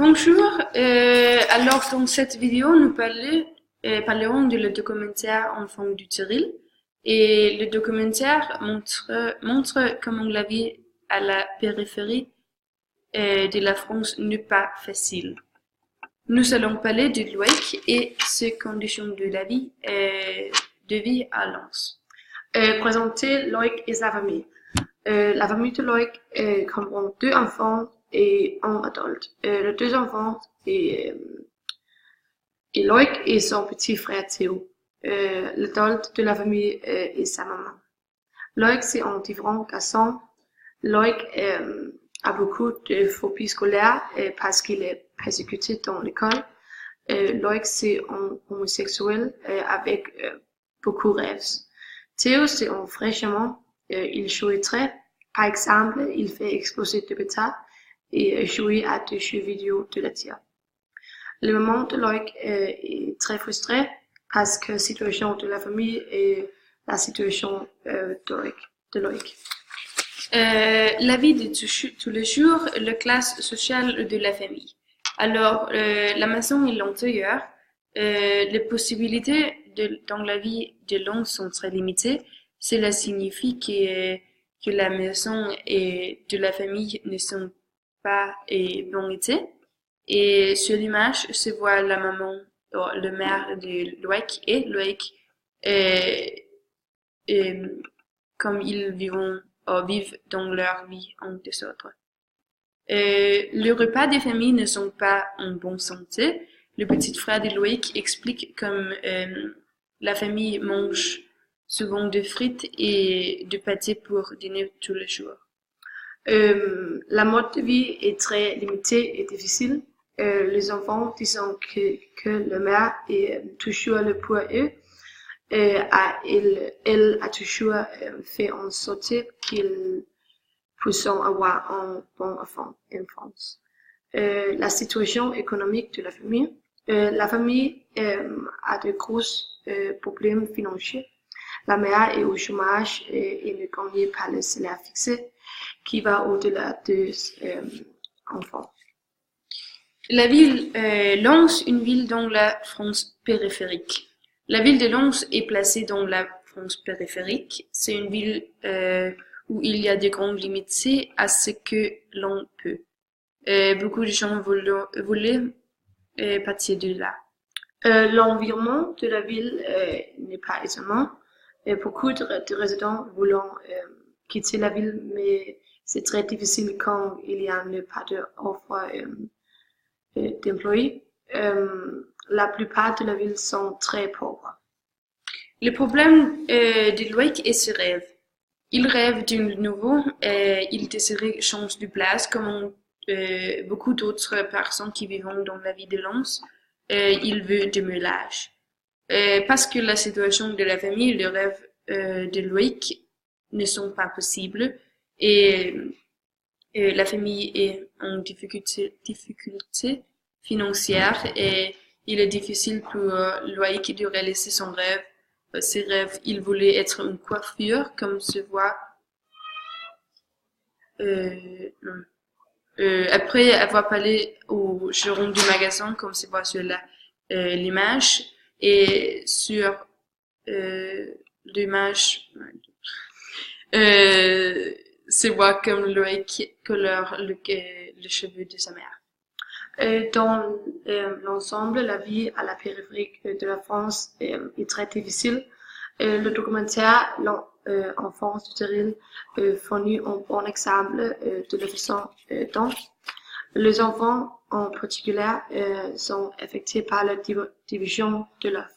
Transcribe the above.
Bonjour, alors dans cette vidéo, nous parlerons de le documentaire Enfants du Terril. Et le documentaire montre comment la vie à la périphérie de la France n'est pas facile. Nous allons parler de Loïc et ses conditions de vie à Lens. Présenter Loïc et sa famille. La famille de Loïc comprend 2 enfants et un adulte. Les 2 enfants et Loïc et son petit frère Théo. L'adulte de la famille est sa maman. Loïc, c'est un différent garçon. Loïc a beaucoup de phobies scolaires parce qu'il est persécuté dans l'école. Loïc, c'est un homosexuel avec beaucoup de rêves. Théo, c'est un vrai charmant. Il joue très. Par exemple, il fait exploser des pétards et jouer à des jeux vidéo de la tir. Le maman de Loïc est très frustrée parce que la situation de la famille et la situation de Loïc. La vie de tous les jours, la classe sociale de la famille. Alors, la maison est l'intérieur. Les possibilités dans la vie de l'homme sont très limitées. Cela signifie que la maison et de la famille ne sont pas bon été. Et sur l'image se voit la maman, le mère de Loïc et Loïc, comme ils vivent dans leur vie en désordre. Les repas des familles ne sont pas en bonne santé. Le petit frère de Loïc explique comme la famille mange souvent de frites et de pâté pour dîner tous les jours. La mode de vie est très limitée et difficile. Les enfants disent que le mère est toujours le pour eux. Elle a toujours fait en sorte qu'ils puissent avoir un bon enfance. La situation économique de la famille. La famille a de gros problèmes financiers. La mère est au chômage et ne gagne pas le salaire fixé qui va au-delà des enfants. La ville Lens, une ville dans la France périphérique. La ville de Lens est placée dans la France périphérique. C'est une ville où il y a de grandes limites à ce que l'on peut. Beaucoup de gens voulaient partir de là. L'environnement de la ville n'est pas étonnant. Beaucoup de résidents voulant quitter la ville, mais c'est très difficile quand il y a pas d'offre d'employés. La plupart de la ville sont très pauvres. Le problème de Loïc est ses rêves. Il rêve d'un nouveau, il désirait changer de place comme beaucoup d'autres personnes qui vivent dans la vie de Lens. Il veut de ménage. Parce que la situation de la famille et le rêve de Loïc ne sont pas possibles et la famille est en difficulté financière et il est difficile pour Loïc de réaliser ses rêves. Il voulait être une coiffure comme se voit après avoir parlé au gérant du magasin comme se voit sur l'image et sur l'image se voit comme Loïc colore le cheveu de sa mère. Dans l'ensemble, la vie à la périphérie de la France est très difficile. Le documentaire L'enfance du Terril fournit un bon exemple de la façon dont les enfants en particulier sont affectés par la division de leur